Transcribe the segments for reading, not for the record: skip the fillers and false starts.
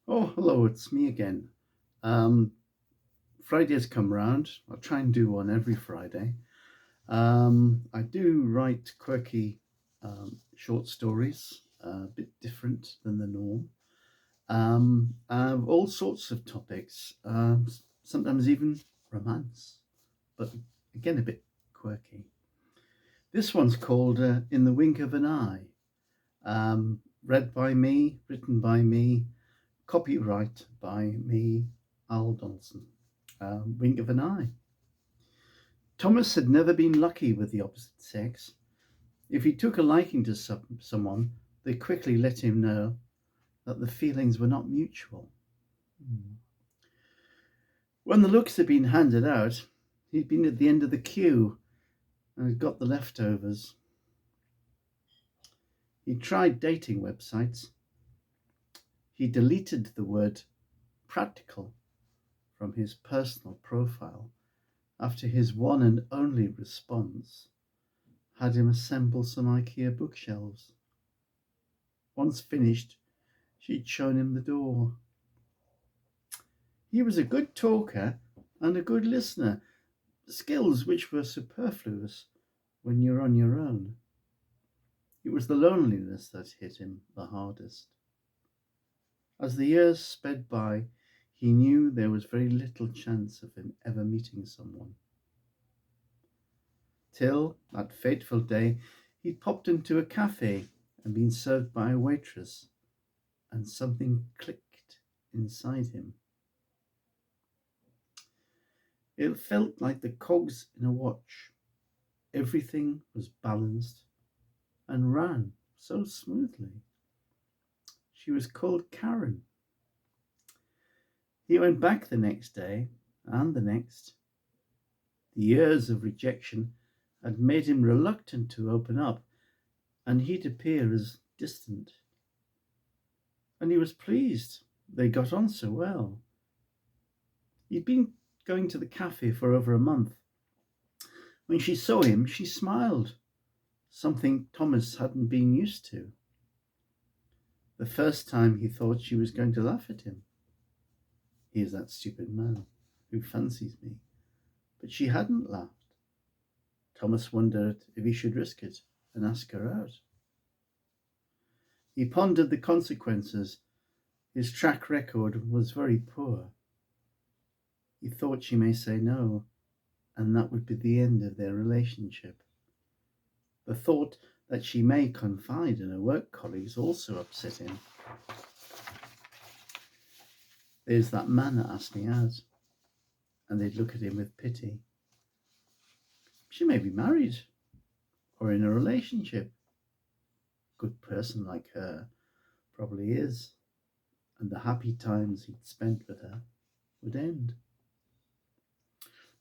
Oh, hello, it's me again. Um, Friday's come round. I'll try and do one every Friday. I do write quirky short stories, a bit different than the norm. All sorts of topics, sometimes even romance, but again, a bit quirky. This one's called In the Wink of an Eye, read by me, written by me, copyright by me, Al Donson. Wink of an eye. Thomas had never been lucky with the opposite sex. If he took a liking to someone, they quickly let him know that the feelings were not mutual. When the looks had been handed out, he'd been at the end of the queue and had got the leftovers. He tried dating websites. He deleted the word practical from his personal profile after his one and only response had him assemble some IKEA bookshelves. Once finished, she'd shown him the door. He was a good talker and a good listener, skills which were superfluous when you're on your own. It was the loneliness that hit him the hardest. As the years sped by, he knew there was very little chance of him ever meeting someone. Till that fateful day, he'd popped into a cafe and been served by a waitress, and something clicked inside him. It felt like the cogs in a watch. Everything was balanced and ran so smoothly. She was called Karen. He went back the next day and the next. The years of rejection had made him reluctant to open up, and he'd appear as distant. And he was pleased they got on so well. He'd been going to the cafe for over a month. When she saw him, she smiled, something Thomas hadn't been used to. The first time he thought she was going to laugh at him. Here's that stupid man who fancies me. But she hadn't laughed. Thomas wondered if he should risk it and ask her out. He pondered the consequences. His track record was very poor. He thought she may say no, and that would be the end of their relationship. The thought that she may confide in her work colleagues also upset him. There's that man that asked me out, and they'd look at him with pity. She may be married or in a relationship. A good person like her probably is, and the happy times he'd spent with her would end.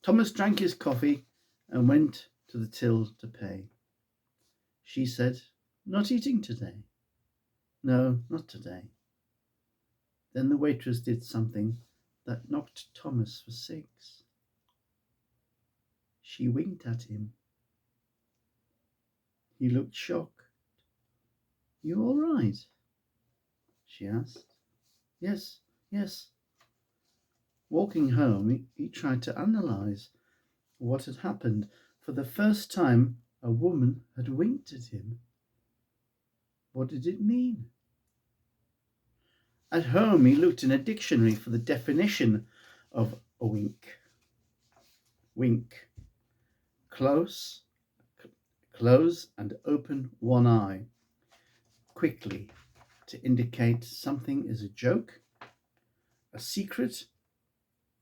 Thomas drank his coffee and went to the till to pay. She said, "Not eating today?" "No, not today." Then the waitress did something that knocked Thomas for six. She winked at him. He looked shocked. "You all right?" she asked. Yes, yes. Walking home, he tried to analyze what had happened. For the first time, a woman had winked at him. What did it mean? At home, he looked in a dictionary for the definition of a wink. Wink. Close, close and open one eye quickly to indicate something is a joke, a secret,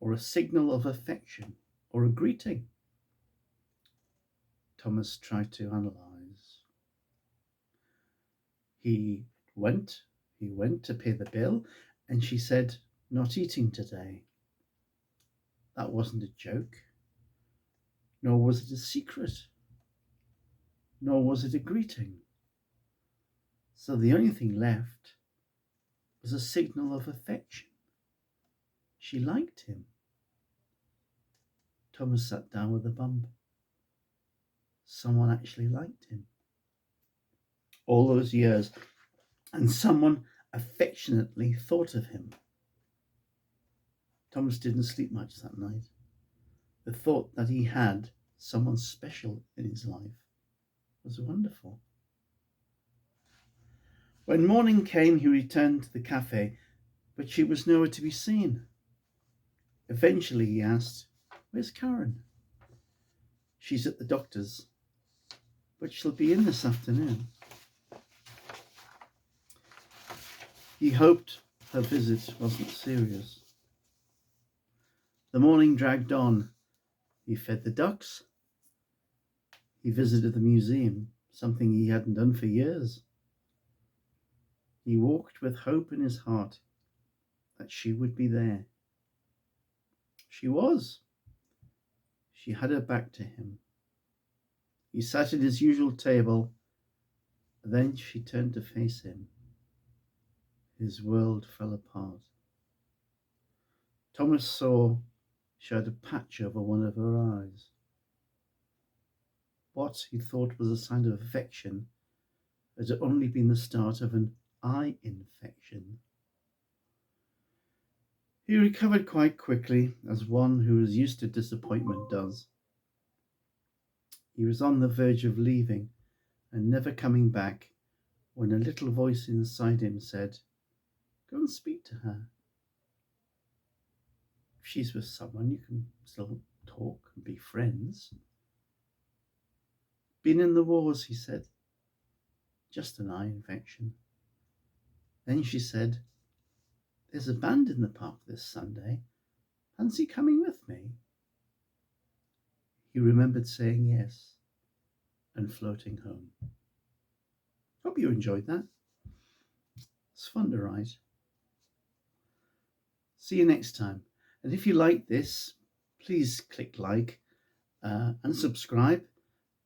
or a signal of affection, or a greeting. Thomas tried to analyze. He went to pay the bill, and she said, "Not eating today." That wasn't a joke, nor was it a secret, nor was it a greeting. So the only thing left was a signal of affection. She liked him. Thomas sat down with a bump. Someone actually liked him. All those years, and someone affectionately thought of him. Thomas didn't sleep much that night. The thought that he had someone special in his life was wonderful. When morning came, he returned to the cafe, but she was nowhere to be seen. Eventually, he asked, "Where's Karen?" "She's at the doctor's, but she'll be in this afternoon." He hoped her visit wasn't serious. The morning dragged on. He fed the ducks. He visited the museum, something he hadn't done for years. He walked with hope in his heart that she would be there. She was. She had her back to him. He sat at his usual table. Then she turned to face him. His world fell apart. Thomas saw she had a patch over one of her eyes. What he thought was a sign of affection had only been the start of an eye infection. He recovered quite quickly, as one who is used to disappointment does. He was on the verge of leaving and never coming back when a little voice inside him said, "Go and speak to her. If she's with someone, you can still talk and be friends." "Been in the wars," he said. "Just an eye infection." Then she said, "There's a band in the park this Sunday. Fancy coming with me?" He remembered saying yes and floating home. Hope you enjoyed that. It's fun to write. See you next time. And if you like this, please click like and subscribe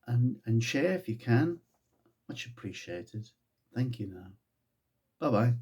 and share if you can. Much appreciated. Thank you now. Bye-bye.